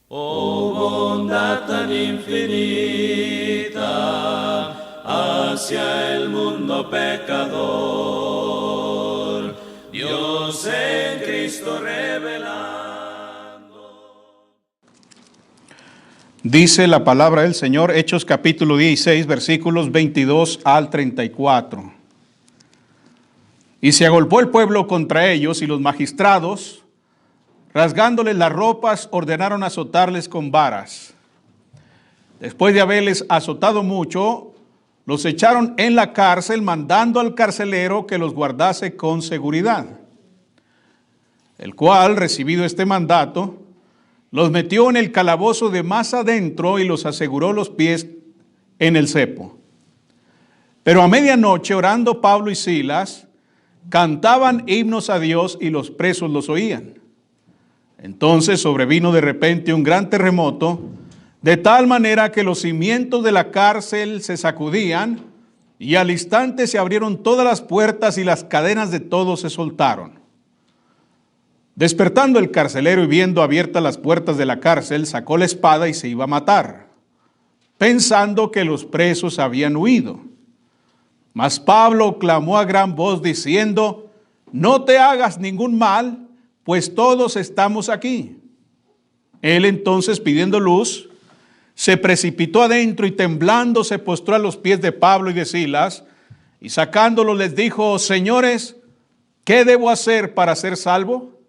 Oh bondad tan infinita hacia el mundo pecador, Dios en Cristo revelando. Dice la palabra del Señor, Hechos capítulo 16, versículos 22 al 34. Y se agolpó el pueblo contra ellos, y los magistrados, rasgándoles las ropas, ordenaron azotarles con varas. Después de haberles azotado mucho, los echaron en la cárcel, mandando al carcelero que los guardase con seguridad. El cual, recibido este mandato, los metió en el calabozo de más adentro y los aseguró los pies en el cepo. Pero a medianoche, orando Pablo y Silas, cantaban himnos a Dios y los presos los oían. Entonces sobrevino de repente un gran terremoto, de tal manera que los cimientos de la cárcel se sacudían, y al instante se abrieron todas las puertas y las cadenas de todos se soltaron. Despertando el carcelero y viendo abiertas las puertas de la cárcel, sacó la espada y se iba a matar, pensando que los presos habían huido. Mas Pablo clamó a gran voz diciendo: no te hagas ningún mal, pues todos estamos aquí. Él entonces, pidiendo luz, se precipitó adentro y temblando se postró a los pies de Pablo y de Silas, y sacándolos les dijo: señores, ¿qué debo hacer para ser salvo?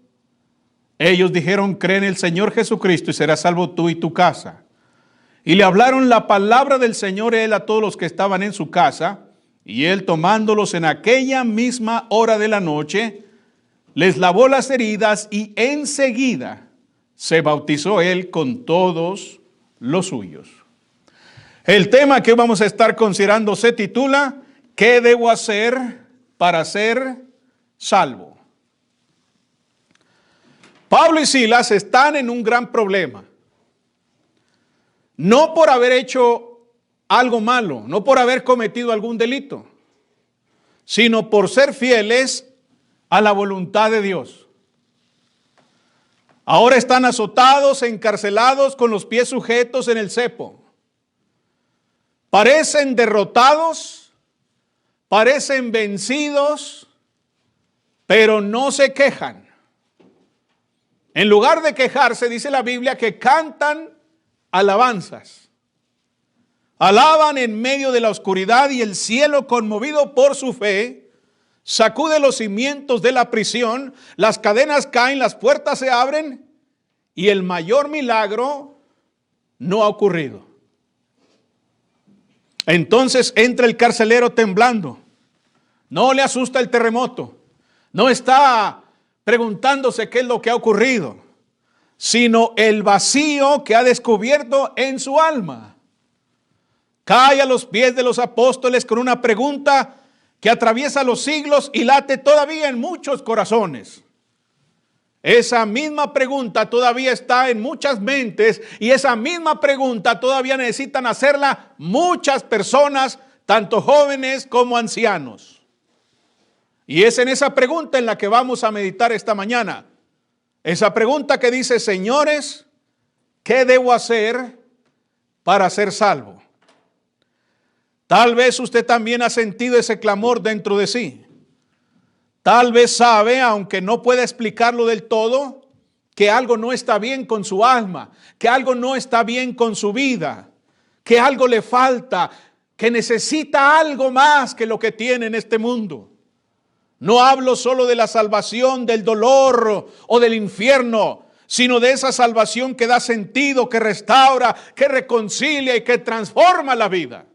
Ellos dijeron: cree en el Señor Jesucristo y serás salvo tú y tu casa. Y le hablaron la palabra del Señor él a todos los que estaban en su casa, y él, tomándolos en aquella misma hora de la noche, les lavó las heridas, y enseguida se bautizó él con todos los suyos. El tema que vamos a estar considerando se titula: ¿qué debo hacer para ser salvo? Pablo y Silas están en un gran problema. No por haber hecho algo malo, no por haber cometido algún delito, sino por ser fieles a la voluntad de Dios. Ahora están azotados, encarcelados, con los pies sujetos en el cepo. Parecen derrotados, parecen vencidos, pero no se quejan. En lugar de quejarse, dice la Biblia que cantan alabanzas. Alaban en medio de la oscuridad, y el cielo, conmovido por su fe, sacude los cimientos de la prisión, las cadenas caen, las puertas se abren, y el mayor milagro no ha ocurrido. Entonces entra el carcelero temblando. No le asusta el terremoto, no está preguntándose qué es lo que ha ocurrido, sino el vacío que ha descubierto en su alma. Cae a los pies de los apóstoles con una pregunta que atraviesa los siglos y late todavía en muchos corazones. Esa misma pregunta todavía está en muchas mentes, y esa misma pregunta todavía necesitan hacerla muchas personas, tanto jóvenes como ancianos. Y es en esa pregunta en la que vamos a meditar esta mañana. Esa pregunta que dice: señores, ¿qué debo hacer para ser salvo? Tal vez usted también ha sentido ese clamor dentro de sí. Tal vez sabe, aunque no pueda explicarlo del todo, que algo no está bien con su alma, que algo no está bien con su vida, que algo le falta, que necesita algo más que lo que tiene en este mundo. No hablo solo de la salvación del dolor o del infierno, sino de esa salvación que da sentido, que restaura, que reconcilia y que transforma la vida.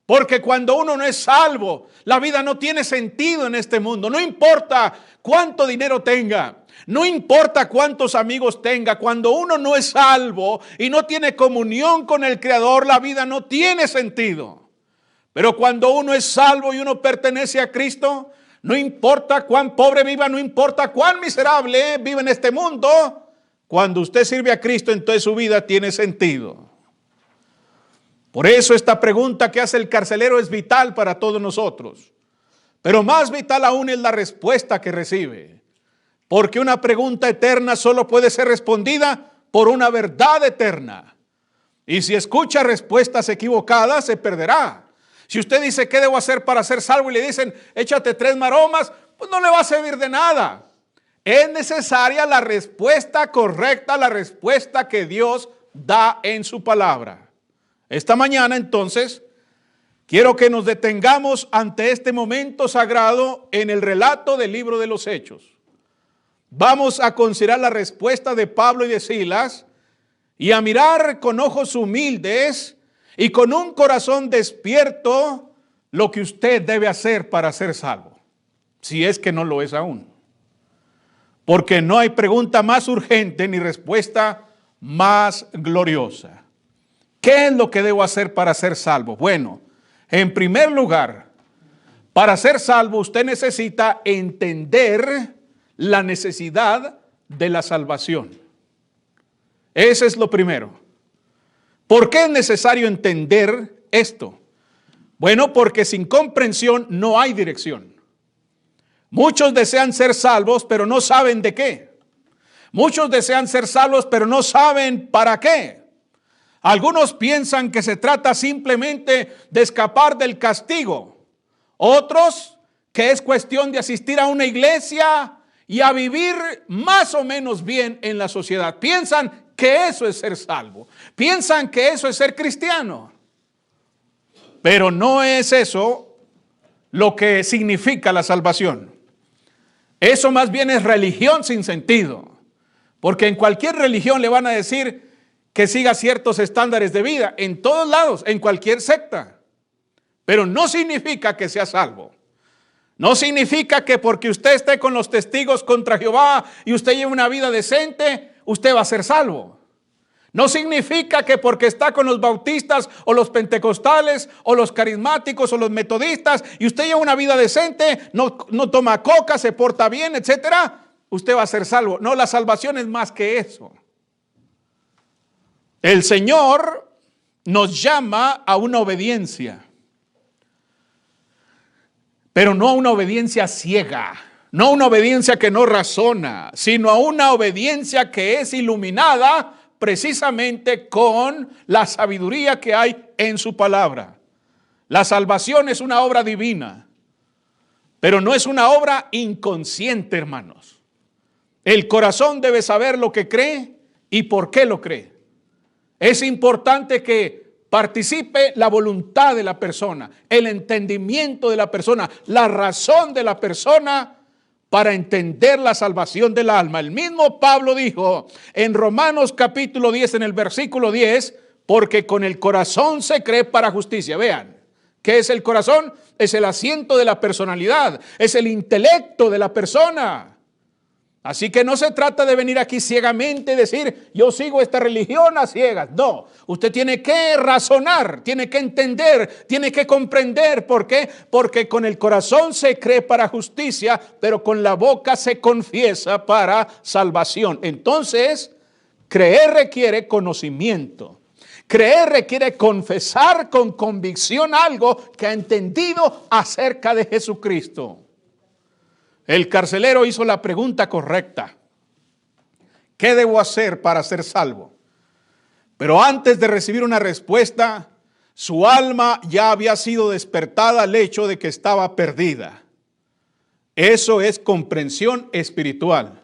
Porque cuando uno no es salvo, la vida no tiene sentido en este mundo. No importa cuánto dinero tenga, no importa cuántos amigos tenga. Cuando uno no es salvo y no tiene comunión con el Creador, la vida no tiene sentido. Pero cuando uno es salvo y uno pertenece a Cristo, no importa cuán pobre viva, no importa cuán miserable vive en este mundo, cuando usted sirve a Cristo, entonces su vida tiene sentido. Por eso esta pregunta que hace el carcelero es vital para todos nosotros. Pero más vital aún es la respuesta que recibe. Porque una pregunta eterna solo puede ser respondida por una verdad eterna. Y si escucha respuestas equivocadas, se perderá. Si usted dice, ¿qué debo hacer para ser salvo? Y le dicen, échate 3 maromas, pues no le va a servir de nada. Es necesaria la respuesta correcta, la respuesta que Dios da en su palabra. Esta mañana, entonces, quiero que nos detengamos ante este momento sagrado en el relato del libro de los Hechos. Vamos a considerar la respuesta de Pablo y de Silas y a mirar con ojos humildes y con un corazón despierto lo que usted debe hacer para ser salvo, si es que no lo es aún. Porque no hay pregunta más urgente ni respuesta más gloriosa. ¿Qué es lo que debo hacer para ser salvo? Bueno, en primer lugar, para ser salvo usted necesita entender la necesidad de la salvación. Ese es lo primero. ¿Por qué es necesario entender esto? Bueno, porque sin comprensión no hay dirección. Muchos desean ser salvos, pero no saben de qué. Muchos desean ser salvos, pero no saben para qué. Algunos piensan que se trata simplemente de escapar del castigo. Otros que es cuestión de asistir a una iglesia y a vivir más o menos bien en la sociedad. Piensan que eso es ser salvo. Piensan que eso es ser cristiano. Pero no es eso lo que significa la salvación. Eso más bien es religión sin sentido. Porque en cualquier religión le van a decir que siga ciertos estándares de vida. En todos lados, en cualquier secta. Pero no significa que sea salvo. No significa que porque usted esté con los testigos contra Jehová y usted lleve una vida decente, usted va a ser salvo. No significa que porque está con los bautistas o los pentecostales o los carismáticos o los metodistas y usted lleva una vida decente, no toma coca, se porta bien, etcétera, usted va a ser salvo. No, la salvación es más que eso. El Señor nos llama a una obediencia, pero no a una obediencia ciega, no a una obediencia que no razona, sino a una obediencia que es iluminada precisamente con la sabiduría que hay en su palabra. La salvación es una obra divina, pero no es una obra inconsciente, hermanos. El corazón debe saber lo que cree y por qué lo cree. Es importante que participe la voluntad de la persona, el entendimiento de la persona, la razón de la persona para entender la salvación del alma. El mismo Pablo dijo en Romanos capítulo 10, en el versículo 10, porque con el corazón se cree para justicia. Vean, ¿qué es el corazón? Es el asiento de la personalidad, es el intelecto de la persona. Así que no se trata de venir aquí ciegamente y decir, yo sigo esta religión a ciegas. No, usted tiene que razonar, tiene que entender, tiene que comprender. ¿Por qué? Porque con el corazón se cree para justicia, pero con la boca se confiesa para salvación. Entonces, creer requiere conocimiento. Creer requiere confesar con convicción algo que ha entendido acerca de Jesucristo. El carcelero hizo la pregunta correcta. ¿Qué debo hacer para ser salvo? Pero antes de recibir una respuesta, su alma ya había sido despertada al hecho de que estaba perdida. Eso es comprensión espiritual.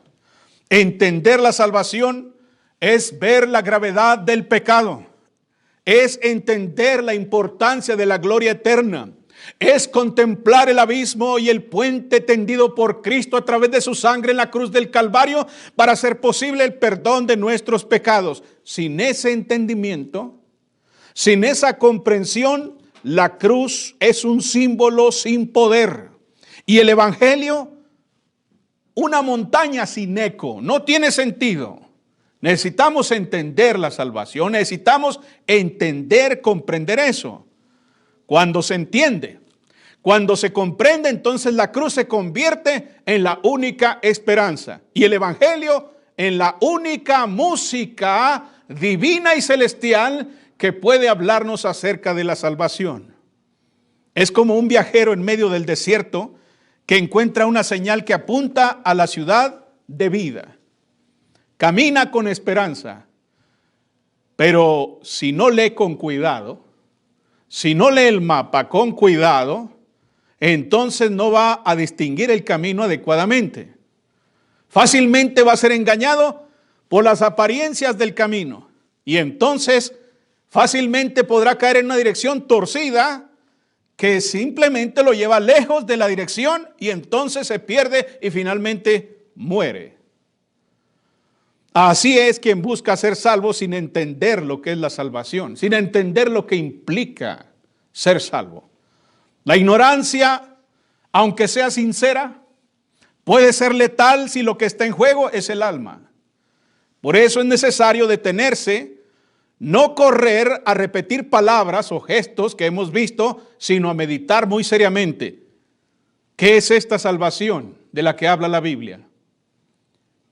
Entender la salvación es ver la gravedad del pecado. Es entender la importancia de la gloria eterna. Es contemplar el abismo y el puente tendido por Cristo a través de su sangre en la cruz del Calvario para hacer posible el perdón de nuestros pecados. Sin ese entendimiento, sin esa comprensión, la cruz es un símbolo sin poder. Y el evangelio, una montaña sin eco. No tiene sentido. Necesitamos entender la salvación, necesitamos entender, comprender eso. Cuando se entiende, cuando se comprende, entonces la cruz se convierte en la única esperanza y el evangelio en la única música divina y celestial que puede hablarnos acerca de la salvación. Es como un viajero en medio del desierto que encuentra una señal que apunta a la ciudad de vida. Camina con esperanza Pero si no lee con cuidado, si no lee el mapa con cuidado, entonces no va a distinguir el camino adecuadamente. Fácilmente va a ser engañado por las apariencias del camino y entonces fácilmente podrá caer en una dirección torcida que simplemente lo lleva lejos de la dirección y entonces se pierde y finalmente muere. Así es quien busca ser salvo sin entender lo que es la salvación, sin entender lo que implica ser salvo. La ignorancia, aunque sea sincera, puede ser letal si lo que está en juego es el alma. Por eso es necesario detenerse, no correr a repetir palabras o gestos que hemos visto, sino a meditar muy seriamente. ¿Qué es esta salvación de la que habla la Biblia?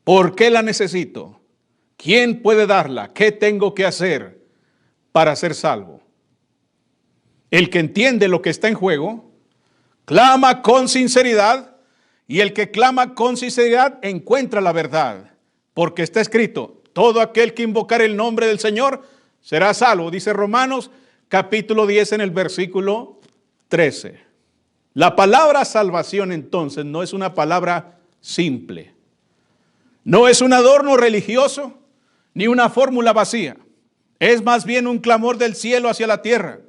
¿Por qué la necesito? ¿Quién puede darla? ¿Qué tengo que hacer para ser salvo? El que entiende lo que está en juego, clama con sinceridad, y el que clama con sinceridad encuentra la verdad, porque está escrito, todo aquel que invocar el nombre del Señor será salvo, dice Romanos capítulo 10 en el versículo 13. La palabra salvación entonces no es una palabra simple. No es un adorno religioso ni una fórmula vacía. Es más bien un clamor del cielo hacia la tierra.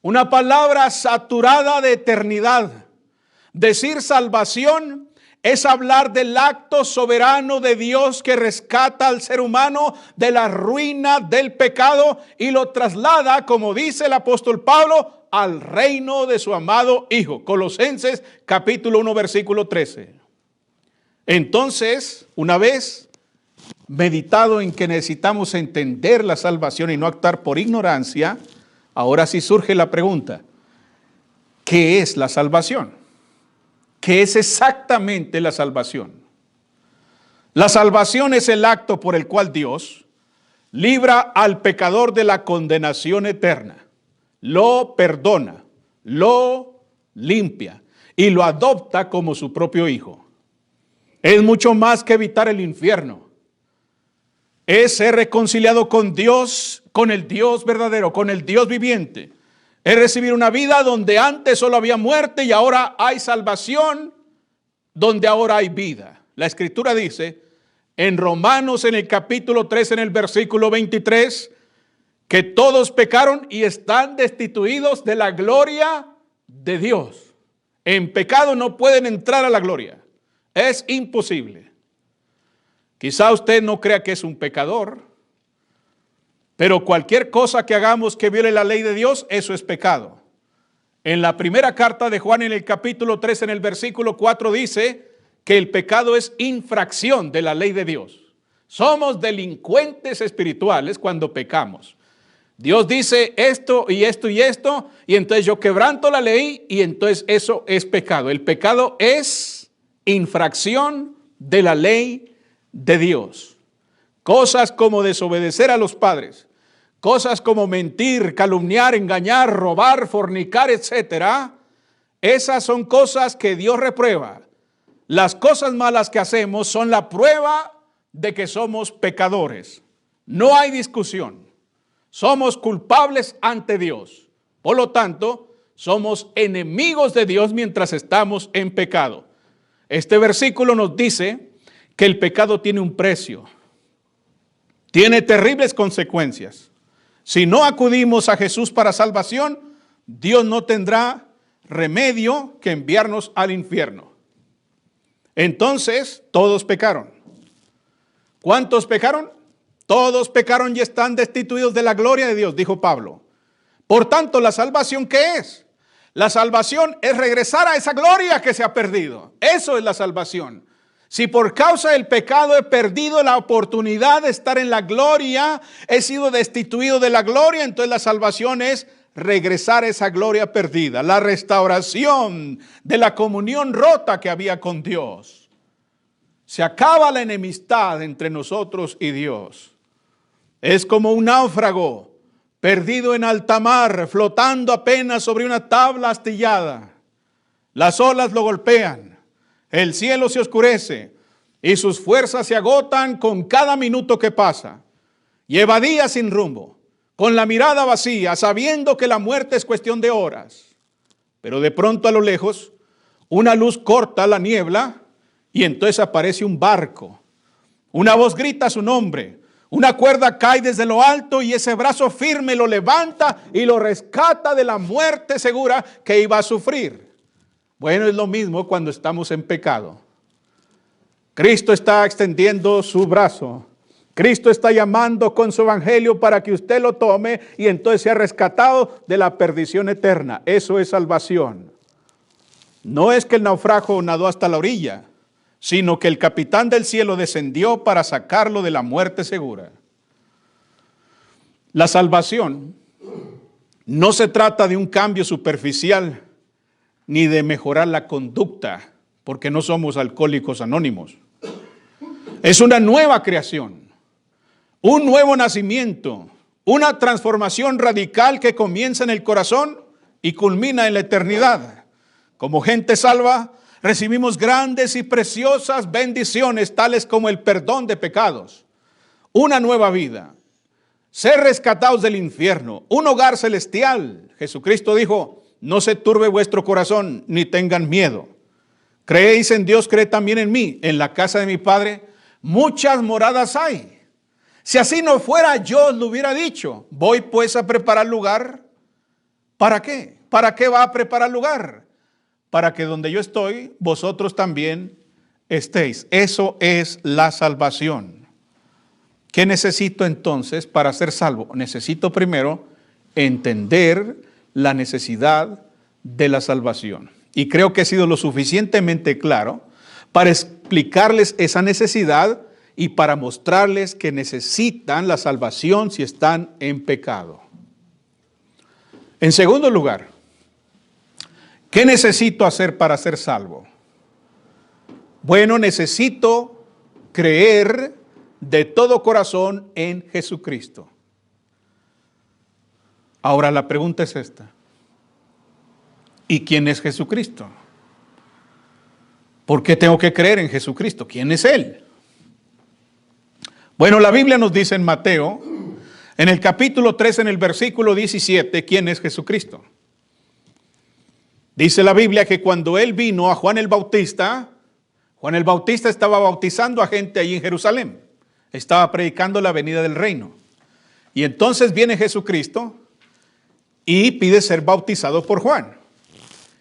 Una palabra saturada de eternidad. Decir salvación es hablar del acto soberano de Dios que rescata al ser humano de la ruina del pecado y lo traslada, como dice el apóstol Pablo, al reino de su amado Hijo. Colosenses capítulo 1 versículo 13. Entonces, una vez meditado en que necesitamos entender la salvación y no actuar por ignorancia, ahora sí surge la pregunta, ¿qué es la salvación? ¿Qué es exactamente la salvación? La salvación es el acto por el cual Dios libra al pecador de la condenación eterna, lo perdona, lo limpia y lo adopta como su propio hijo. Es mucho más que evitar el infierno. Es ser reconciliado con Dios, con el Dios verdadero, con el Dios viviente. Es recibir una vida donde antes solo había muerte y ahora hay salvación, donde ahora hay vida. La Escritura dice en Romanos en el capítulo 3 en el versículo 23 que todos pecaron y están destituidos de la gloria de Dios. En pecado no pueden entrar a la gloria. Es imposible. Quizá usted no crea que es un pecador, pero cualquier cosa que hagamos que viole la ley de Dios, eso es pecado. En la primera carta de Juan en el capítulo 3 en el versículo 4 dice que el pecado es infracción de la ley de Dios. Somos delincuentes espirituales cuando pecamos. Dios dice esto y esto y esto, y entonces yo quebranto la ley y entonces eso es pecado. El pecado es infracción de la ley de Dios. Cosas como desobedecer a los padres, cosas como mentir, calumniar, engañar, robar, fornicar, etcétera, esas son cosas que Dios reprueba. Las cosas malas que hacemos son la prueba de que somos pecadores. No hay discusión. Somos culpables ante Dios. Por lo tanto, somos enemigos de Dios mientras estamos en pecado. Este versículo nos dice que el pecado tiene un precio, tiene terribles consecuencias. Si no acudimos a Jesús para salvación, Dios no tendrá remedio que enviarnos al infierno. Entonces, todos pecaron. ¿Cuántos pecaron? Todos pecaron y están destituidos de la gloria de Dios, dijo Pablo. Por tanto, ¿la salvación qué es? La salvación es regresar a esa gloria que se ha perdido. Eso es la salvación. Si por causa del pecado he perdido la oportunidad de estar en la gloria, he sido destituido de la gloria, entonces la salvación es regresar a esa gloria perdida, la restauración de la comunión rota que había con Dios. Se acaba la enemistad entre nosotros y Dios. Es como un náufrago perdido en alta mar, flotando apenas sobre una tabla astillada. Las olas lo golpean, el cielo se oscurece y sus fuerzas se agotan con cada minuto que pasa. Lleva días sin rumbo, con la mirada vacía, sabiendo que la muerte es cuestión de horas. Pero de pronto a lo lejos, una luz corta la niebla y entonces aparece un barco. Una voz grita su nombre. Una cuerda cae desde lo alto y ese brazo firme lo levanta y lo rescata de la muerte segura que iba a sufrir. Bueno, es lo mismo cuando estamos en pecado. Cristo está extendiendo su brazo. Cristo está llamando con su evangelio para que usted lo tome y entonces sea rescatado de la perdición eterna. Eso es salvación. No es que el naufragio nadó hasta la orilla, sino que el capitán del cielo descendió para sacarlo de la muerte segura. La salvación no se trata de un cambio superficial ni de mejorar la conducta, porque no somos alcohólicos anónimos. Es una nueva creación, un nuevo nacimiento, una transformación radical que comienza en el corazón y culmina en la eternidad. Como gente salva, recibimos grandes y preciosas bendiciones, tales como el perdón de pecados, una nueva vida, ser rescatados del infierno, un hogar celestial. Jesucristo dijo: no se turbe vuestro corazón, ni tengan miedo. Creéis en Dios, creed también en mí. En la casa de mi Padre muchas moradas hay. Si así no fuera, yo os lo hubiera dicho. Voy pues a preparar lugar. ¿Para qué? ¿Para qué va a preparar lugar? Para que donde yo estoy, vosotros también estéis. Eso es la salvación. ¿Qué necesito entonces para ser salvo? Necesito primero entender la necesidad de la salvación. Y creo que he sido lo suficientemente claro para explicarles esa necesidad y para mostrarles que necesitan la salvación si están en pecado. En segundo lugar, ¿qué necesito hacer para ser salvo? Bueno, necesito creer de todo corazón en Jesucristo. Ahora la pregunta es esta: ¿y quién es Jesucristo? ¿Por qué tengo que creer en Jesucristo? ¿Quién es Él? Bueno, la Biblia nos dice en Mateo, en el capítulo 3, en el versículo 17, ¿quién es Jesucristo? Dice la Biblia que cuando Él vino a Juan el Bautista estaba bautizando a gente allí en Jerusalén. Estaba predicando la venida del reino. Y entonces viene Jesucristo y pide ser bautizado por Juan.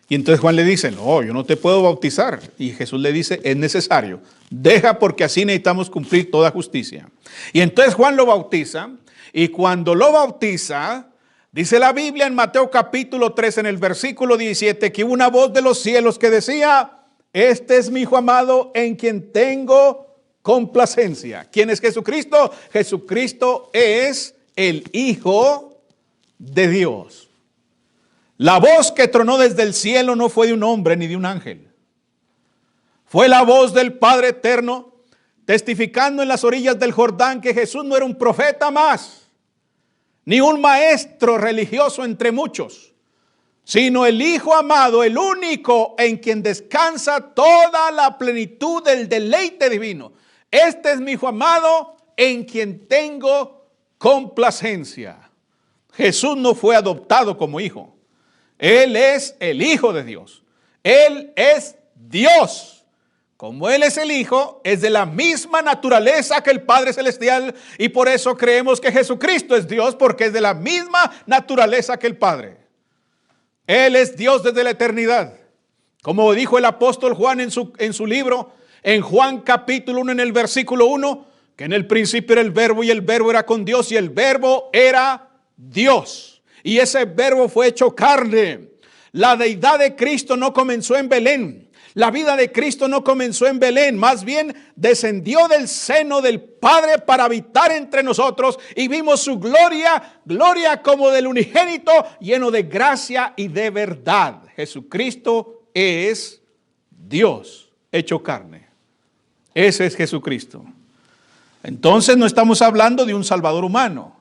Y entonces Juan le dice: no, yo no te puedo bautizar. Y Jesús le dice: es necesario. Deja, porque así necesitamos cumplir toda justicia. Y entonces Juan lo bautiza. Y cuando lo bautiza, dice la Biblia en Mateo capítulo 3, en el versículo 17, que hubo una voz de los cielos que decía: este es mi Hijo amado, en quien tengo complacencia. ¿Quién es Jesucristo? Jesucristo es el Hijo de Dios. La voz que tronó desde el cielo no fue de un hombre ni de un ángel. Fue la voz del Padre eterno, testificando en las orillas del Jordán que Jesús no era un profeta más, ni un maestro religioso entre muchos, sino el Hijo amado, el único en quien descansa toda la plenitud del deleite divino. Este es mi Hijo amado, en quien tengo complacencia. Jesús no fue adoptado como hijo. Él es el Hijo de Dios. Él es Dios. Como Él es el Hijo, es de la misma naturaleza que el Padre Celestial, y por eso creemos que Jesucristo es Dios, porque es de la misma naturaleza que el Padre. Él es Dios desde la eternidad. Como dijo el apóstol Juan en su libro, en Juan capítulo 1, en el versículo 1, que en el principio era el Verbo y el Verbo era con Dios y el Verbo era Dios. Y ese Verbo fue hecho carne. La deidad de Cristo no comenzó en Belén. La vida de Cristo no comenzó en Belén, más bien descendió del seno del Padre para habitar entre nosotros y vimos su gloria, gloria como del unigénito, lleno de gracia y de verdad. Jesucristo es Dios hecho carne. Ese es Jesucristo. Entonces no estamos hablando de un Salvador humano,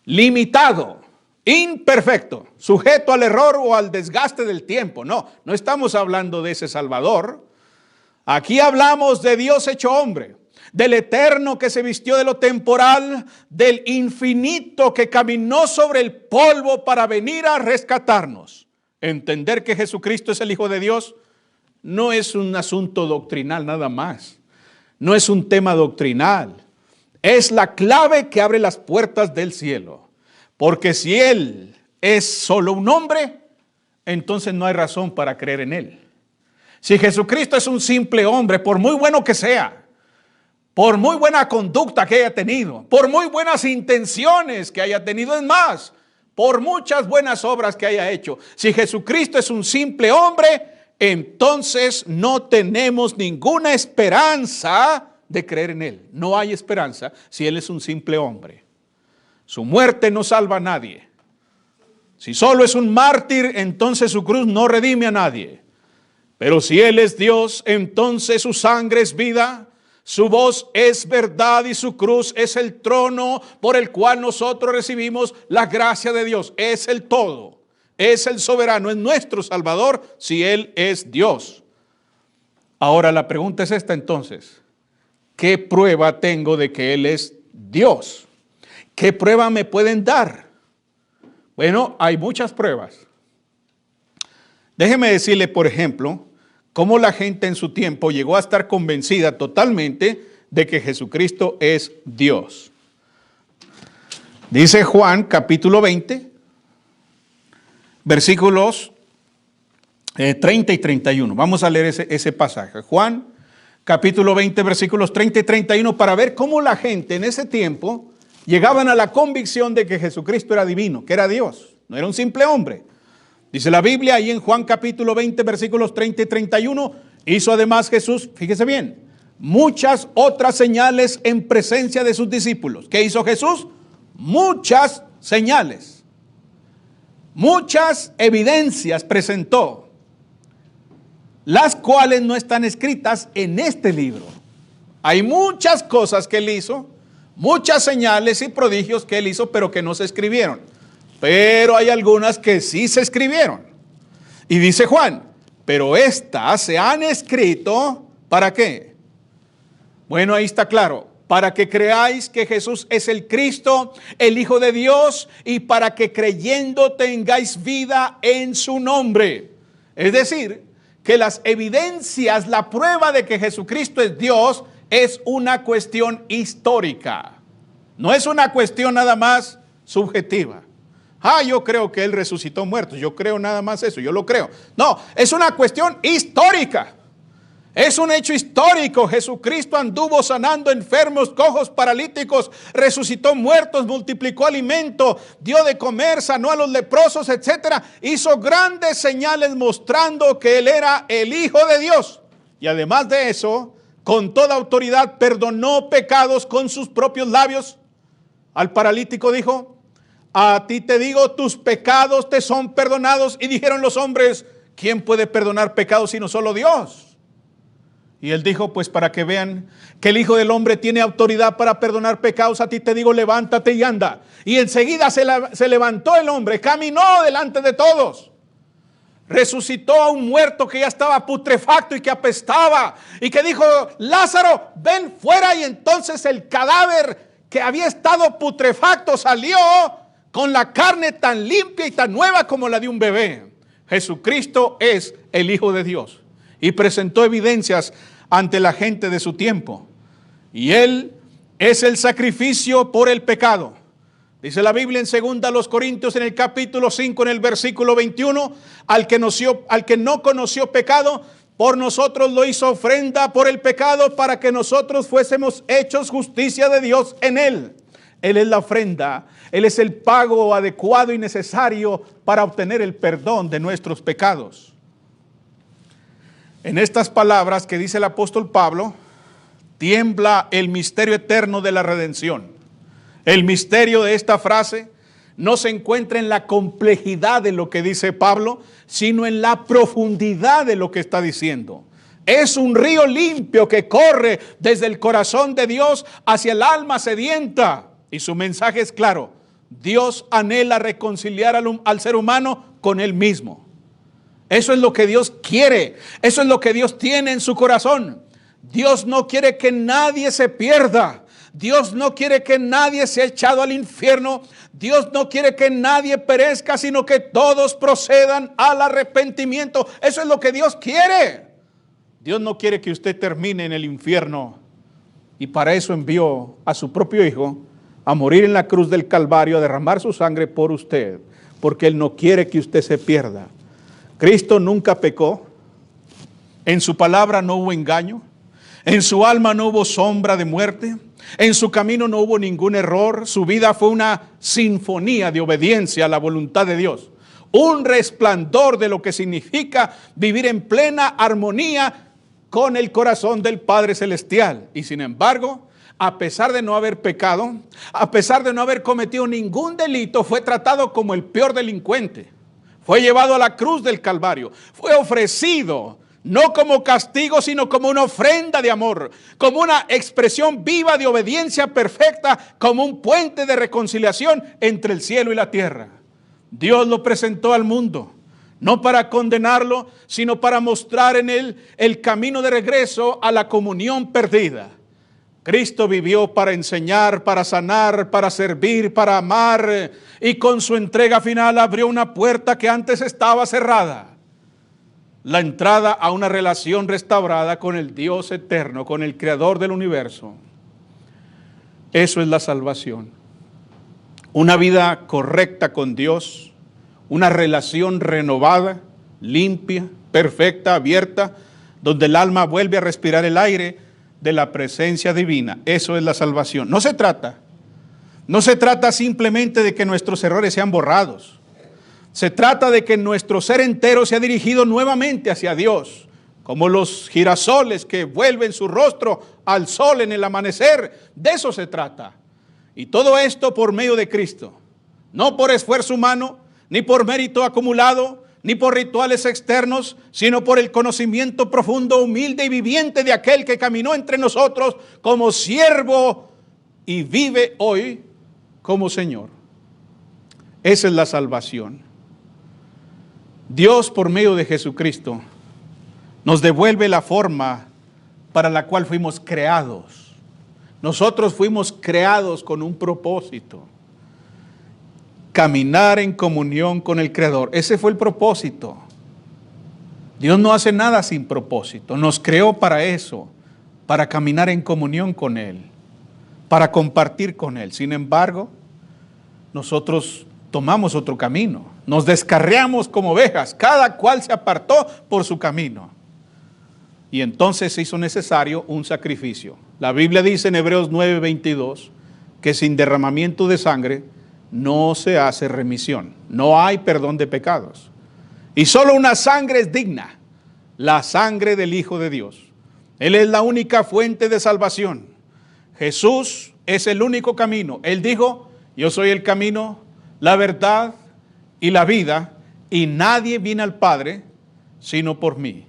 limitado, imperfecto, sujeto al error o al desgaste del tiempo. No estamos hablando de ese Salvador. Aquí hablamos de Dios hecho hombre, del eterno que se vistió de lo temporal, del infinito que caminó sobre el polvo para venir a rescatarnos. Entender que Jesucristo es el Hijo de Dios no es un asunto doctrinal nada más. No es un tema doctrinal. Es la clave que abre las puertas del cielo. Porque si Él es solo un hombre, entonces no hay razón para creer en Él. Si Jesucristo es un simple hombre, por muy bueno que sea, por muy buena conducta que haya tenido, por muy buenas intenciones que haya tenido, es más, por muchas buenas obras que haya hecho, si Jesucristo es un simple hombre, entonces no tenemos ninguna esperanza de creer en Él. No hay esperanza si Él es un simple hombre. Su muerte no salva a nadie. Si solo es un mártir, entonces su cruz no redime a nadie. Pero si Él es Dios, entonces su sangre es vida, su voz es verdad y su cruz es el trono por el cual nosotros recibimos la gracia de Dios. Es el todo, es el soberano, es nuestro Salvador si Él es Dios. Ahora la pregunta es esta entonces. ¿Qué prueba tengo de que Él es Dios? ¿Qué prueba me pueden dar? Bueno, hay muchas pruebas. Déjeme decirle, por ejemplo, cómo la gente en su tiempo llegó a estar convencida totalmente de que Jesucristo es Dios. Dice Juan capítulo 20, versículos 30 y 31. Vamos a leer ese pasaje. Juan capítulo 20, versículos 30 y 31, para ver cómo la gente en ese tiempo llegaban a la convicción de que Jesucristo era divino, que era Dios, no era un simple hombre. Dice la Biblia ahí en Juan capítulo 20, versículos 30 y 31, hizo además Jesús, fíjese bien, muchas otras señales en presencia de sus discípulos. ¿Qué hizo Jesús? Muchas señales, muchas evidencias presentó, las cuales no están escritas en este libro. Hay muchas cosas que Él hizo, muchas señales y prodigios que Él hizo, pero que no se escribieron. Pero hay algunas que sí se escribieron. Y dice Juan, pero estas se han escrito, ¿para qué? Bueno, ahí está claro, para que creáis que Jesús es el Cristo, el Hijo de Dios, y para que creyendo tengáis vida en su nombre. Es decir, que las evidencias, la prueba de que Jesucristo es Dios, es una cuestión histórica. No es una cuestión nada más subjetiva. Yo creo que Él resucitó muertos. Yo creo nada más eso. Yo lo creo. No, es una cuestión histórica. Es un hecho histórico. Jesucristo anduvo sanando enfermos, cojos, paralíticos, resucitó muertos, multiplicó alimento, dio de comer, sanó a los leprosos, etcétera. Hizo grandes señales mostrando que Él era el Hijo de Dios. Y además de eso, con toda autoridad perdonó pecados con sus propios labios. Al paralítico dijo, a ti te digo, tus pecados te son perdonados. Y dijeron los hombres, ¿quién puede perdonar pecados sino solo Dios? Y Él dijo, pues para que vean que el Hijo del Hombre tiene autoridad para perdonar pecados, a ti te digo, levántate y anda. Y enseguida se levantó el hombre, caminó delante de todos. Resucitó a un muerto que ya estaba putrefacto y que apestaba. Y que dijo, Lázaro, ven fuera. Y entonces el cadáver que había estado putrefacto salió con la carne tan limpia y tan nueva como la de un bebé. Jesucristo es el Hijo de Dios. Y presentó evidencias ante la gente de su tiempo. Y Él es el sacrificio por el pecado. Dice la Biblia en 2 Corintios en el capítulo 5 en el versículo 21, al que no conoció pecado, por nosotros lo hizo ofrenda por el pecado para que nosotros fuésemos hechos justicia de Dios en Él. Él es la ofrenda, Él es el pago adecuado y necesario para obtener el perdón de nuestros pecados. En estas palabras que dice el apóstol Pablo, tiembla el misterio eterno de la redención. El misterio de esta frase no se encuentra en la complejidad de lo que dice Pablo, sino en la profundidad de lo que está diciendo. Es un río limpio que corre desde el corazón de Dios hacia el alma sedienta. Y su mensaje es claro: Dios anhela reconciliar al ser humano con Él mismo. Eso es lo que Dios quiere. Eso es lo que Dios tiene en su corazón. Dios no quiere que nadie se pierda. Dios no quiere que nadie sea echado al infierno. Dios no quiere que nadie perezca, sino que todos procedan al arrepentimiento. Eso es lo que Dios quiere. Dios no quiere que usted termine en el infierno. Y para eso envió a su propio Hijo a morir en la cruz del Calvario, a derramar su sangre por usted, porque Él no quiere que usted se pierda. Cristo nunca pecó. En su palabra no hubo engaño. En su alma no hubo sombra de muerte. En su camino no hubo ningún error. Su vida fue una sinfonía de obediencia a la voluntad de Dios. Un resplandor de lo que significa vivir en plena armonía con el corazón del Padre Celestial. Y sin embargo, a pesar de no haber pecado, a pesar de no haber cometido ningún delito, fue tratado como el peor delincuente. Fue llevado a la cruz del Calvario. Fue ofrecido no como castigo, sino como una ofrenda de amor, como una expresión viva de obediencia perfecta, como un puente de reconciliación entre el cielo y la tierra. Dios lo presentó al mundo, no para condenarlo, sino para mostrar en él el camino de regreso a la comunión perdida. Cristo vivió para enseñar, para sanar, para servir, para amar, y con su entrega final abrió una puerta que antes estaba cerrada. La entrada a una relación restaurada con el Dios eterno, con el Creador del universo. Eso es la salvación. Una vida correcta con Dios, una relación renovada, limpia, perfecta, abierta, donde el alma vuelve a respirar el aire de la presencia divina. Eso es la salvación. No se trata simplemente de que nuestros errores sean borrados. Se trata de que nuestro ser entero sea dirigido nuevamente hacia Dios, como los girasoles que vuelven su rostro al sol en el amanecer. De eso se trata. Y todo esto por medio de Cristo, no por esfuerzo humano, ni por mérito acumulado, ni por rituales externos, sino por el conocimiento profundo, humilde y viviente de aquel que caminó entre nosotros como siervo y vive hoy como Señor. Esa es la salvación. Dios, por medio de Jesucristo, nos devuelve la forma para la cual fuimos creados. Nosotros fuimos creados con un propósito: caminar en comunión con el Creador. Ese fue el propósito. Dios no hace nada sin propósito. Nos creó para eso, para caminar en comunión con Él, para compartir con Él. Sin embargo, nosotros tomamos otro camino. Nos descarriamos como ovejas. Cada cual se apartó por su camino. Y entonces se hizo necesario un sacrificio. La Biblia dice en Hebreos 9:22 que sin derramamiento de sangre no se hace remisión. No hay perdón de pecados. Y solo una sangre es digna: la sangre del Hijo de Dios. Él es la única fuente de salvación. Jesús es el único camino. Él dijo: yo soy el camino, la verdad y la vida, y nadie viene al Padre sino por mí.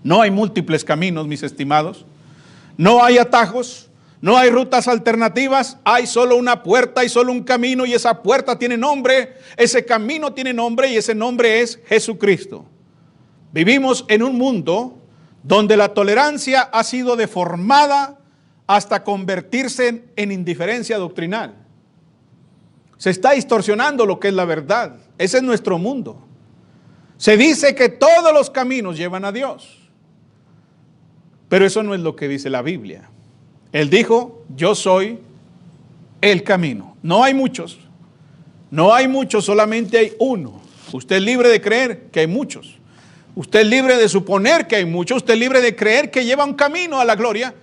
No hay múltiples caminos, mis estimados. No hay atajos, no hay rutas alternativas. Hay solo una puerta y solo un camino, y esa puerta tiene nombre, ese camino tiene nombre, y ese nombre es Jesucristo. Vivimos en un mundo donde la tolerancia ha sido deformada hasta convertirse en indiferencia doctrinal. Se está distorsionando lo que es la verdad. Ese es nuestro mundo. Se dice que todos los caminos llevan a Dios, pero eso no es lo que dice la Biblia. Él dijo: yo soy el camino. No hay muchos, solamente hay uno. Usted es libre de creer que hay muchos. Usted es libre de suponer que hay muchos. Usted es libre de creer que lleva un camino a la gloria,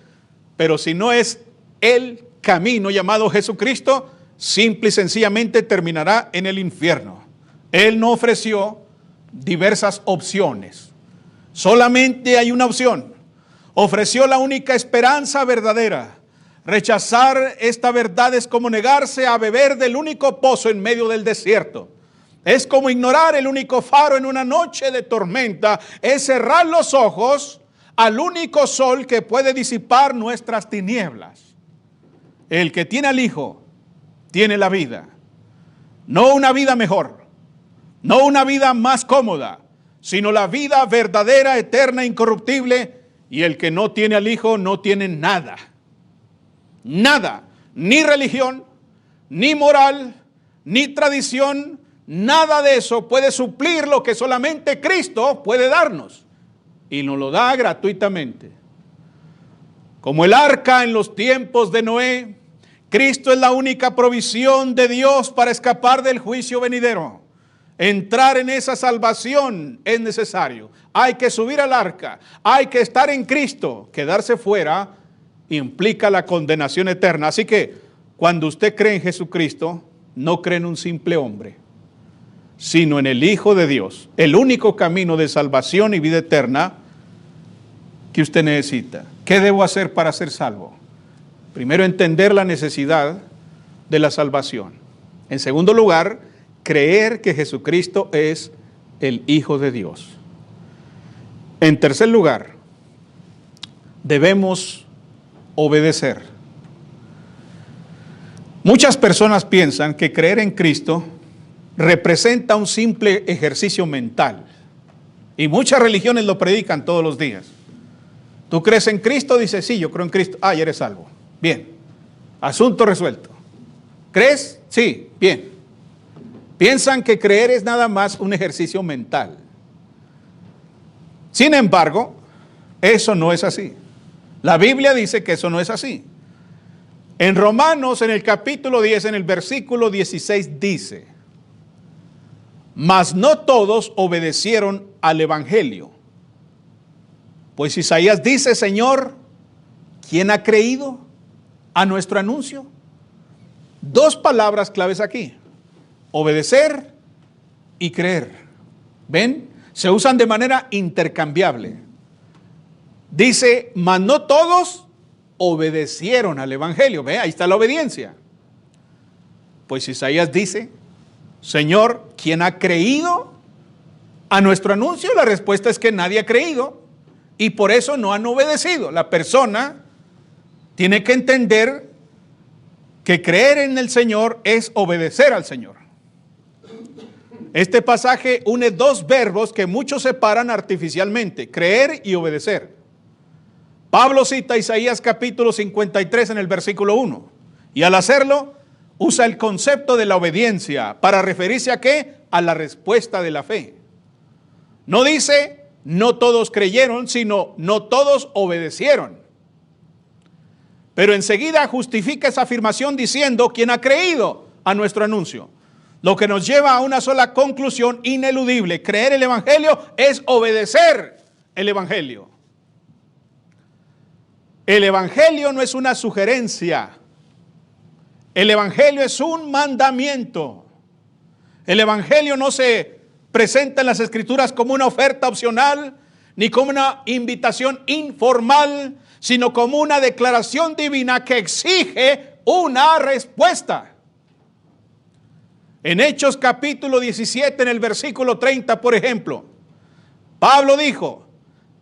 pero si no es el camino llamado Jesucristo, simple y sencillamente terminará en el infierno. Él no ofreció diversas opciones. Solamente hay una opción. Ofreció la única esperanza verdadera. Rechazar esta verdad es como negarse a beber del único pozo en medio del desierto. Es como ignorar el único faro en una noche de tormenta. Es cerrar los ojos al único sol que puede disipar nuestras tinieblas. El que tiene al Hijo tiene la vida. No una vida mejor, no una vida más cómoda, sino la vida verdadera, eterna, incorruptible, Y el que no tiene al Hijo no tiene nada. Nada. Ni religión, ni moral, ni tradición. Nada de eso puede suplir lo que solamente Cristo puede darnos. Y nos lo da gratuitamente. Como el arca en los tiempos de Noé, Cristo es la única provisión de Dios para escapar del juicio venidero. Entrar en esa salvación es necesario. Hay que subir al arca, hay que estar en Cristo. Quedarse fuera implica la condenación eterna. Así que cuando usted cree en Jesucristo, no cree en un simple hombre, sino en el Hijo de Dios, el único camino de salvación y vida eterna que usted necesita. ¿Qué debo hacer para ser salvo? Primero, entender la necesidad de la salvación. En segundo lugar, creer que Jesucristo es el Hijo de Dios. En tercer lugar, debemos obedecer. Muchas personas piensan que creer en Cristo representa un simple ejercicio mental. Y muchas religiones lo predican todos los días. ¿Tú crees en Cristo? Dices, sí, yo creo en Cristo. Ah, ya eres salvo. Bien. Asunto resuelto. ¿Crees? Sí, bien. Piensan que creer es nada más un ejercicio mental. Sin embargo, eso no es así. La Biblia dice que eso no es así. En Romanos, en el capítulo 10, en el versículo 16, dice: mas no todos obedecieron al evangelio. Pues Isaías dice, Señor, ¿quién ha creído a nuestro anuncio? Dos palabras claves aquí: obedecer y creer. ¿Ven? Se usan de manera intercambiable. Dice, mas no todos obedecieron al evangelio. ¿Ve? Ahí está la obediencia. Pues Isaías dice, Señor, ¿quién ha creído a nuestro anuncio? La respuesta es que nadie ha creído y por eso no han obedecido. La persona tiene que entender que creer en el Señor es obedecer al Señor. Este pasaje une dos verbos que muchos separan artificialmente: creer y obedecer. Pablo cita Isaías capítulo 53 en el versículo 1 y al hacerlo usa el concepto de la obediencia para referirse a ¿qué? A la respuesta de la fe. No dice no todos creyeron, sino no todos obedecieron. Pero enseguida justifica esa afirmación diciendo quién ha creído a nuestro anuncio. Lo que nos lleva a una sola conclusión ineludible: creer el evangelio es obedecer el evangelio. El evangelio no es una sugerencia. El evangelio es un mandamiento. El evangelio no se presenta en las escrituras como una oferta opcional, ni como una invitación informal, sino como una declaración divina que exige una respuesta. En Hechos capítulo 17, en el versículo 30, por ejemplo, Pablo dijo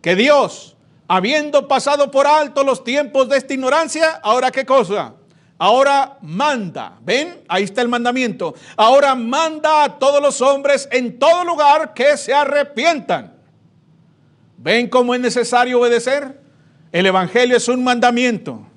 que Dios, habiendo pasado por alto los tiempos de esta ignorancia, ¿ahora qué cosa? Ahora manda. ¿Ven? Ahí está el mandamiento. Ahora manda a todos los hombres en todo lugar que se arrepientan. ¿Ven cómo es necesario obedecer? El evangelio es un mandamiento.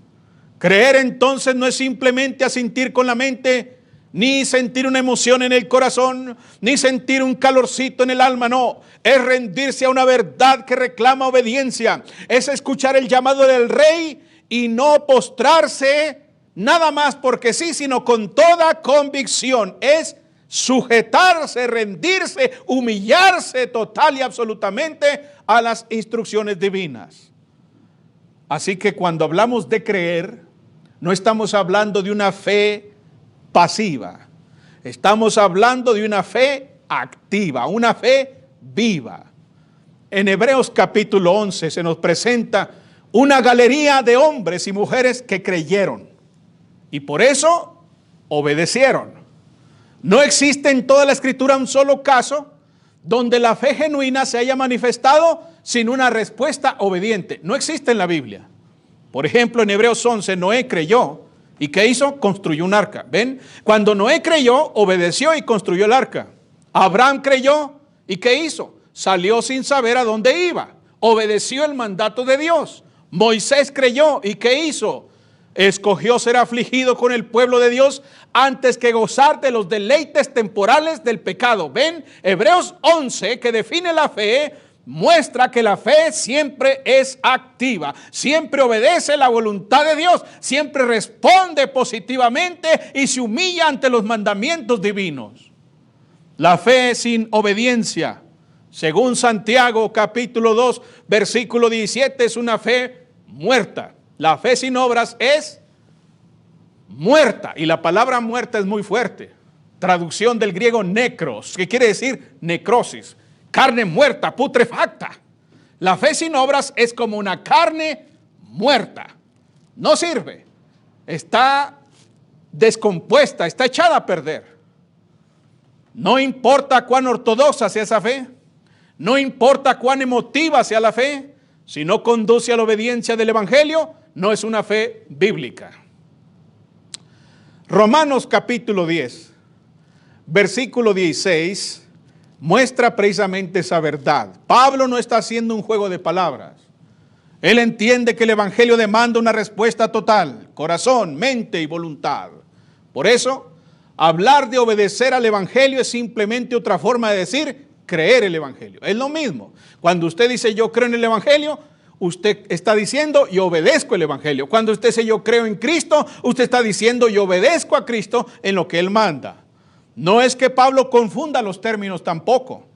Creer entonces no es simplemente asentir con la mente, ni sentir una emoción en el corazón, ni sentir un calorcito en el alma. No, es rendirse a una verdad que reclama obediencia. Es escuchar el llamado del Rey y no postrarse nada más porque sí, sino con toda convicción. Es sujetarse, rendirse, humillarse total y absolutamente a las instrucciones divinas. Así que cuando hablamos de creer, no estamos hablando de una fe pasiva. Estamos hablando de una fe activa, una fe viva. En Hebreos capítulo 11 se nos presenta una galería de hombres y mujeres que creyeron y por eso obedecieron. No existe en toda la escritura un solo caso donde la fe genuina se haya manifestado sin una respuesta obediente. No existe en la Biblia. Por ejemplo, en Hebreos 11, Noé creyó. ¿Y qué hizo? Construyó un arca. ¿Ven? Cuando Noé creyó, obedeció y construyó el arca. Abraham creyó. ¿Y qué hizo? Salió sin saber a dónde iba. obedeció el mandato de Dios. Moisés creyó, ¿y qué hizo? Escogió ser afligido con el pueblo de Dios antes que gozar de los deleites temporales del pecado. Ven, Hebreos 11, que define la fe, muestra que la fe siempre es activa, siempre obedece la voluntad de Dios, siempre responde positivamente y se humilla ante los mandamientos divinos. La fe sin obediencia, según Santiago capítulo 2, versículo 17, es una fe muerta. La fe sin obras es muerta, y la palabra muerta es muy fuerte. Traducción del griego necros, que quiere decir necrosis, carne muerta, putrefacta. La fe sin obras es como una carne muerta. No sirve, está descompuesta, está echada a perder. No importa cuán ortodoxa sea esa fe, no importa cuán emotiva sea la fe, si no conduce a la obediencia del Evangelio, no es una fe bíblica. Romanos capítulo 10, versículo 16, muestra precisamente esa verdad. Pablo no está haciendo un juego de palabras. Él entiende que el Evangelio demanda una respuesta total, corazón, mente y voluntad. Por eso, hablar de obedecer al Evangelio es simplemente otra forma de decir creer el Evangelio. Es lo mismo. Cuando usted dice yo creo en el Evangelio, usted está diciendo yo obedezco el Evangelio. Cuando usted dice yo creo en Cristo, usted está diciendo yo obedezco a Cristo en lo que Él manda. No es que Pablo confunda los términos tampoco,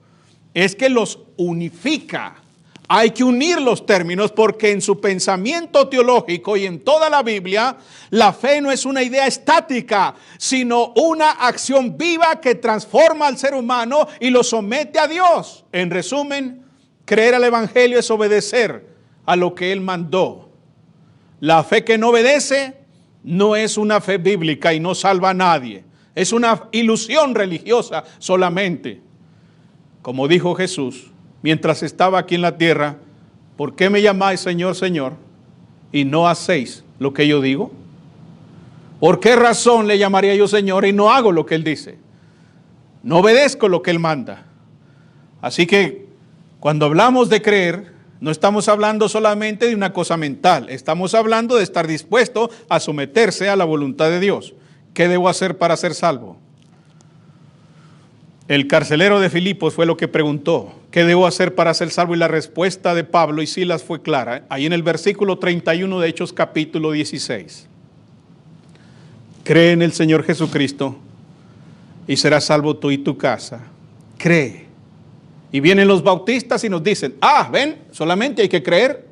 es que los unifica. Hay que unir los términos porque en su pensamiento teológico y en toda la Biblia, la fe no es una idea estática, sino una acción viva que transforma al ser humano y lo somete a Dios. En resumen, creer al Evangelio es obedecer a lo que Él mandó. La fe que no obedece no es una fe bíblica y no salva a nadie. Es una ilusión religiosa solamente. Como dijo Jesús mientras estaba aquí en la tierra, ¿por qué me llamáis Señor, Señor, y no hacéis lo que yo digo? ¿Por qué razón le llamaría yo Señor y no hago lo que Él dice? No obedezco lo que Él manda. Así que cuando hablamos de creer, no estamos hablando solamente de una cosa mental, estamos hablando de estar dispuesto a someterse a la voluntad de Dios. ¿Qué debo hacer para ser salvo? El carcelero de Filipos fue lo que preguntó, ¿qué debo hacer para ser salvo? Y la respuesta de Pablo y Silas fue clara, ahí en el versículo 31 de Hechos capítulo 16. Cree en el Señor Jesucristo y serás salvo tú y tu casa. Cree. Y vienen los bautistas y nos dicen, ven, solamente hay que creer.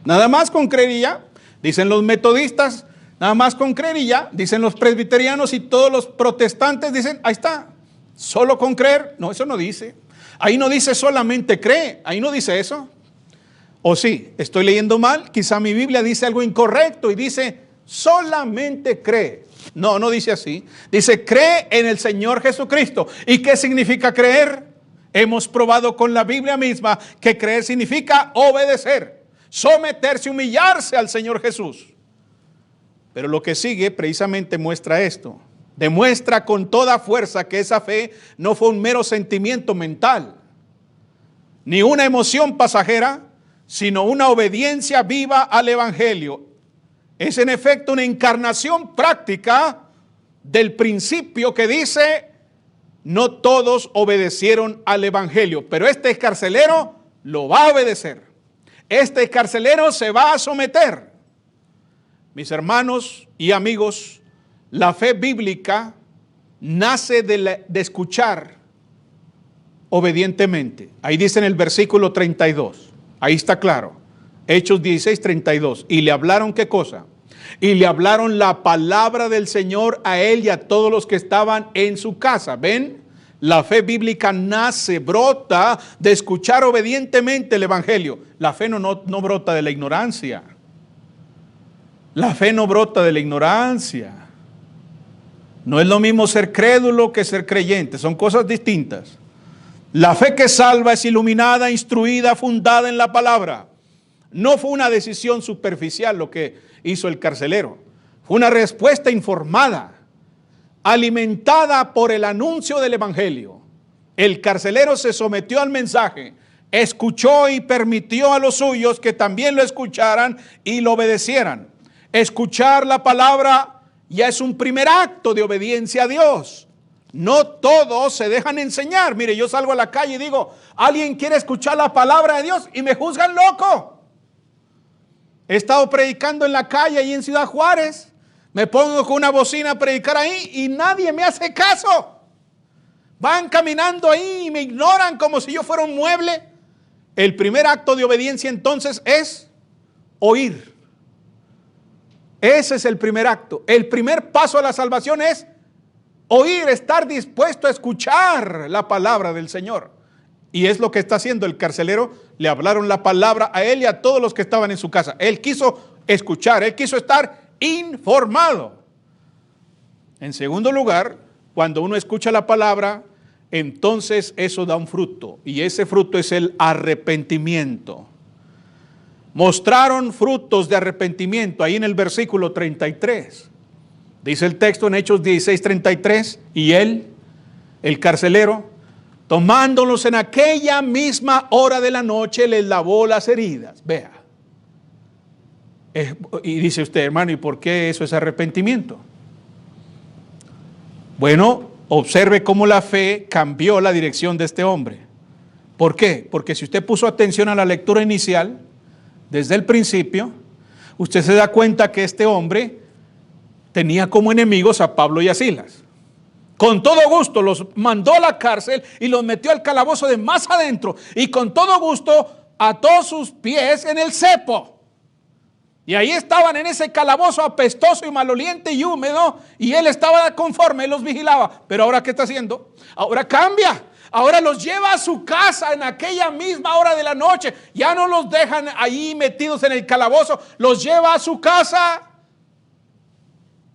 Nada más con creer y ya. Dicen los metodistas, nada más con creer y ya. Dicen los presbiterianos y todos los protestantes dicen, ahí está. Solo con creer. No, eso no dice. Ahí no dice solamente cree. Ahí no dice eso. O sí, estoy leyendo mal. Quizá mi Biblia dice algo incorrecto y dice solamente cree. No, no dice así. Dice cree en el Señor Jesucristo. ¿Y qué significa creer? Hemos probado con la Biblia misma que creer significa obedecer, someterse, humillarse al Señor Jesús. Pero lo que sigue precisamente muestra esto. Demuestra con toda fuerza que esa fe no fue un mero sentimiento mental, ni una emoción pasajera, sino una obediencia viva al Evangelio. Es en efecto una encarnación práctica del principio que dice, no todos obedecieron al Evangelio, pero este carcelero lo va a obedecer. Este carcelero se va a someter. Mis hermanos y amigos, la fe bíblica nace de escuchar obedientemente. Ahí dice en el versículo 32, ahí está claro, Hechos 16, 32. Y le hablaron ¿qué cosa? Y le hablaron la palabra del Señor a él y a todos los que estaban en su casa. ¿Ven? La fe bíblica nace, brota de escuchar obedientemente el Evangelio. La fe no brota de la ignorancia. La fe no brota de la ignorancia. No es lo mismo ser crédulo que ser creyente, son cosas distintas. La fe que salva es iluminada, instruida, fundada en la palabra. No fue una decisión superficial lo que hizo el carcelero, fue una respuesta informada, alimentada por el anuncio del Evangelio. El carcelero se sometió al mensaje escuchó y permitió a los suyos que también lo escucharan y lo obedecieran. Escuchar la palabra ya es un primer acto de obediencia a Dios. No todos se dejan enseñar. Mire, yo salgo a la calle y digo, ¿alguien quiere escuchar la palabra de Dios? Y me juzgan loco. He estado predicando en la calle ahí en Ciudad Juárez. Me pongo con una bocina a predicar ahí y nadie me hace caso. Van caminando ahí y me ignoran como si yo fuera un mueble. El primer acto de obediencia entonces es oír. Ese es el primer acto. El primer paso a la salvación es oír, estar dispuesto a escuchar la palabra del Señor. Y es lo que está haciendo el carcelero. Le hablaron la palabra a él y a todos los que estaban en su casa. Él quiso escuchar, él quiso estar informado. En segundo lugar, cuando uno escucha la palabra, entonces eso da un fruto. Y ese fruto es el arrepentimiento. Mostraron frutos de arrepentimiento ahí en el versículo 33. Dice el texto en Hechos 16:33, y él, el carcelero, tomándolos en aquella misma hora de la noche, les lavó las heridas. Vea. Y dice usted, hermano, ¿y por qué eso es arrepentimiento? Bueno, observe cómo la fe cambió la dirección de este hombre. ¿Por qué? Porque si usted puso atención a la lectura inicial, desde el principio, usted se da cuenta que este hombre tenía como enemigos a Pablo y a Silas. Con todo gusto los mandó a la cárcel y los metió al calabozo de más adentro. Y con todo gusto ató sus pies en el cepo. Y ahí estaban en ese calabozo apestoso y maloliente y húmedo. Y él estaba conforme, él los vigilaba. Pero ahora, ¿qué está haciendo? Ahora cambia. Ahora los lleva a su casa en aquella misma hora de la noche. Ya no los dejan ahí metidos en el calabozo. Los lleva a su casa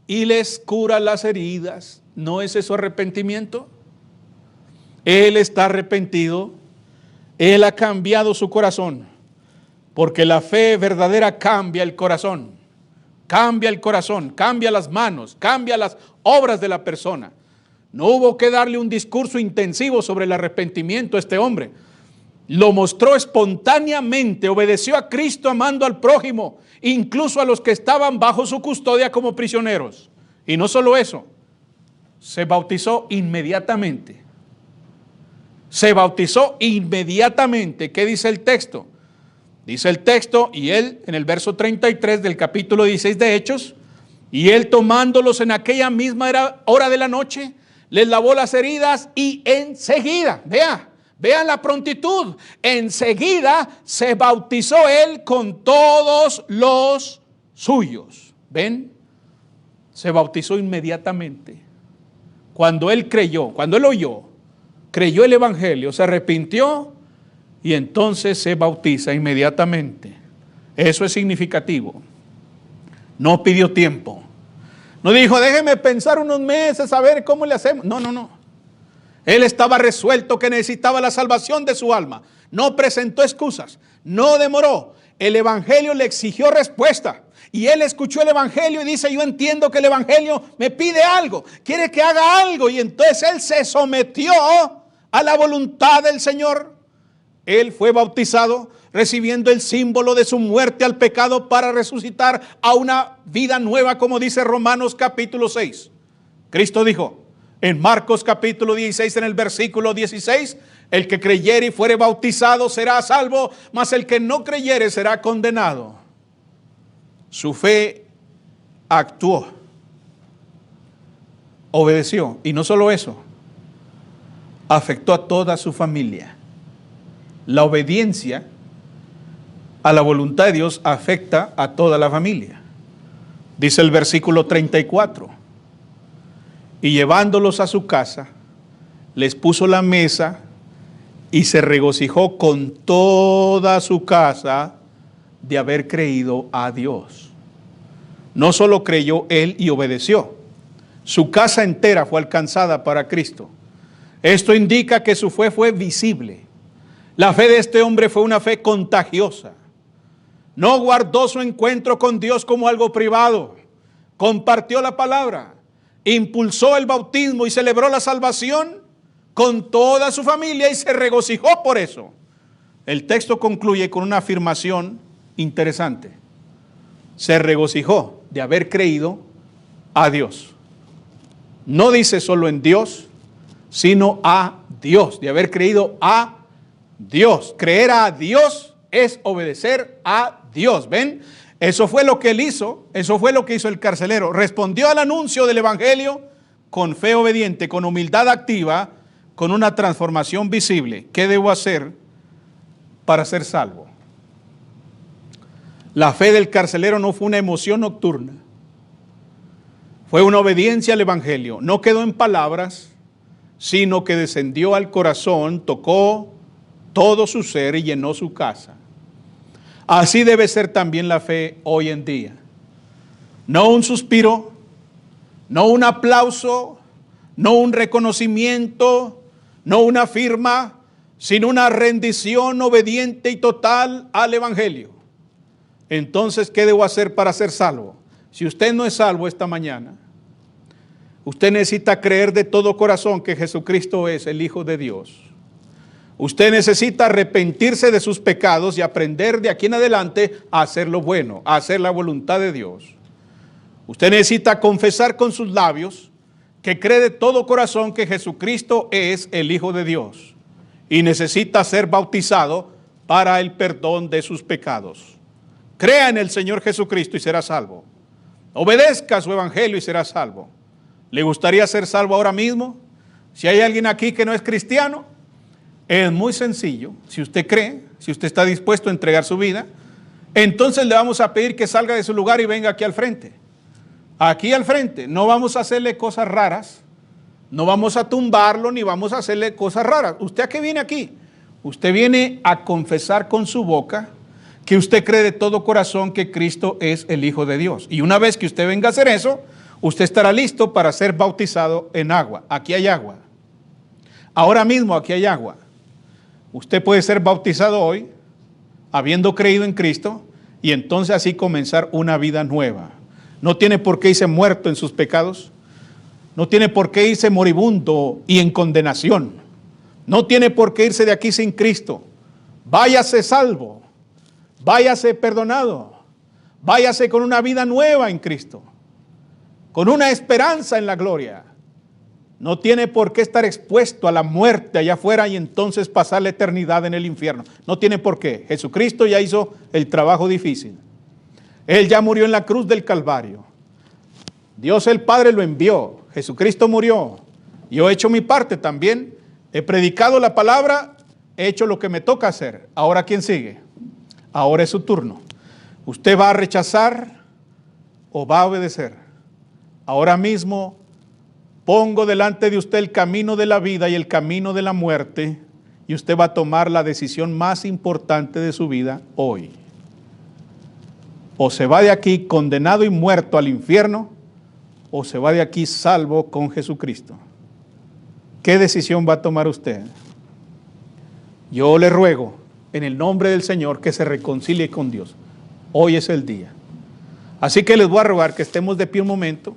y les cura las heridas. ¿No es eso arrepentimiento? Él está arrepentido. Él ha cambiado su corazón. Porque la fe verdadera cambia el corazón. Cambia el corazón, cambia las manos, cambia las obras de la persona. No hubo que darle un discurso intensivo sobre el arrepentimiento a este hombre. Lo mostró espontáneamente, obedeció a Cristo amando al prójimo, incluso a los que estaban bajo su custodia como prisioneros. Y no solo eso, se bautizó inmediatamente. Se bautizó inmediatamente. ¿Qué dice el texto? Dice el texto, y él, en el verso 33 del capítulo 16 de Hechos, y él tomándolos en aquella misma hora de la noche, les lavó las heridas y enseguida, vean la prontitud, enseguida se bautizó él con todos los suyos. ¿Ven? Se bautizó inmediatamente. Cuando él creyó, cuando él oyó, creyó el evangelio, se arrepintió y entonces se bautiza inmediatamente. Eso es significativo. No pidió tiempo. No dijo, déjeme pensar unos meses a ver cómo le hacemos. No. Él estaba resuelto que necesitaba la salvación de su alma. No presentó excusas. No demoró. El evangelio le exigió respuesta. Y él escuchó el evangelio y dice, yo entiendo que el evangelio me pide algo. Quiere que haga algo. Y entonces él se sometió a la voluntad del Señor. Él fue bautizado recibiendo el símbolo de su muerte al pecado para resucitar a una vida nueva, como dice Romanos capítulo 6. Cristo dijo en Marcos capítulo 16 en el versículo 16, el que creyere y fuere bautizado será salvo, mas el que no creyere será condenado. Su fe actuó, obedeció, y no solo eso, afectó a toda su familia. La obediencia a la voluntad de Dios afecta a toda la familia. Dice el versículo 34. Y llevándolos a su casa, les puso la mesa y se regocijó con toda su casa de haber creído a Dios. No solo creyó él y obedeció, su casa entera fue alcanzada para Cristo. Esto indica que su fe fue visible. La fe de este hombre fue una fe contagiosa. No guardó su encuentro con Dios como algo privado. Compartió la palabra, impulsó el bautismo y celebró la salvación con toda su familia y se regocijó por eso. El texto concluye con una afirmación interesante. Se regocijó de haber creído a Dios. No dice solo en Dios, sino a Dios, de haber creído a Dios. Creer a Dios es obedecer a Dios. ¿Ven? Eso fue lo que él hizo, eso fue lo que hizo el carcelero. Respondió al anuncio del evangelio con fe obediente, con humildad activa, con una transformación visible. ¿Qué debo hacer para ser salvo? La fe del carcelero no fue una emoción nocturna, fue una obediencia al evangelio. No quedó en palabras, sino que descendió al corazón, tocó todo su ser y llenó su casa. Así debe ser también la fe hoy en día. No un suspiro, no un aplauso, no un reconocimiento, no una firma, sino una rendición obediente y total al evangelio. Entonces, ¿qué debo hacer para ser salvo? Si usted no es salvo esta mañana, usted necesita creer de todo corazón que Jesucristo es el Hijo de Dios. Usted necesita arrepentirse de sus pecados y aprender de aquí en adelante a hacer lo bueno, a hacer la voluntad de Dios. Usted necesita confesar con sus labios que cree de todo corazón que Jesucristo es el Hijo de Dios y necesita ser bautizado para el perdón de sus pecados. Crea en el Señor Jesucristo y será salvo. Obedezca su evangelio y será salvo. ¿Le gustaría ser salvo ahora mismo? Si hay alguien aquí que no es cristiano, es muy sencillo. Si usted cree, si usted está dispuesto a entregar su vida, entonces le vamos a pedir que salga de su lugar y venga aquí al frente. Aquí al frente. No vamos a hacerle cosas raras, no vamos a tumbarlo ni vamos a hacerle cosas raras. ¿Usted a qué viene aquí? Usted viene a confesar con su boca que usted cree de todo corazón que Cristo es el Hijo de Dios. Y una vez que usted venga a hacer eso, usted estará listo para ser bautizado en agua. Aquí hay agua. Ahora mismo aquí hay agua. Usted puede ser bautizado hoy, habiendo creído en Cristo, y entonces así comenzar una vida nueva. No tiene por qué irse muerto en sus pecados. No tiene por qué irse moribundo y en condenación. No tiene por qué irse de aquí sin Cristo. Váyase salvo. Váyase perdonado. Váyase con una vida nueva en Cristo. Con una esperanza en la gloria. No tiene por qué estar expuesto a la muerte allá afuera y entonces pasar la eternidad en el infierno. No tiene por qué. Jesucristo ya hizo el trabajo difícil. Él ya murió en la cruz del Calvario. Dios el Padre lo envió. Jesucristo murió. Yo he hecho mi parte también. He predicado la palabra. He hecho lo que me toca hacer. Ahora, ¿quién sigue? Ahora es su turno. ¿Usted va a rechazar o va a obedecer? Ahora mismo pongo delante de usted el camino de la vida y el camino de la muerte, y usted va a tomar la decisión más importante de su vida hoy. O se va de aquí condenado y muerto al infierno, o se va de aquí salvo con Jesucristo. ¿Qué decisión va a tomar usted? Yo le ruego, en el nombre del Señor, que se reconcilie con Dios. Hoy es el día. Así que les voy a rogar que estemos de pie un momento.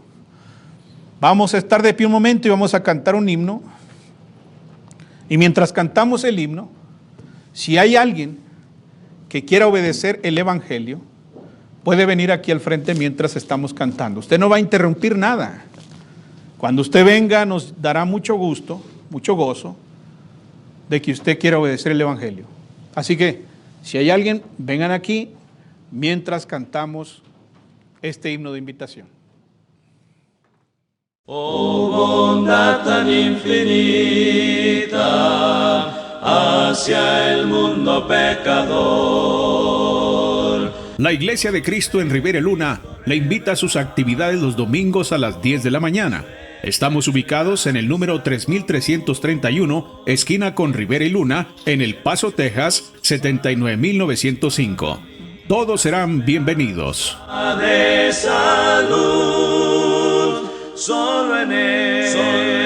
Vamos a estar de pie un momento y vamos a cantar un himno. Y mientras cantamos el himno, si hay alguien que quiera obedecer el evangelio, puede venir aquí al frente mientras estamos cantando. Usted no va a interrumpir nada. Cuando usted venga, nos dará mucho gusto, mucho gozo de que usted quiera obedecer el evangelio. Así que, si hay alguien, vengan aquí mientras cantamos este himno de invitación. Oh bondad tan infinita hacia el mundo pecador. La Iglesia de Cristo en Rivera Luna le invita a sus actividades los domingos a las 10 de la mañana. Estamos ubicados en el número 3331, esquina con Rivera y Luna, en El Paso, Texas, 79905. Todos serán bienvenidos. De salud, solo en él.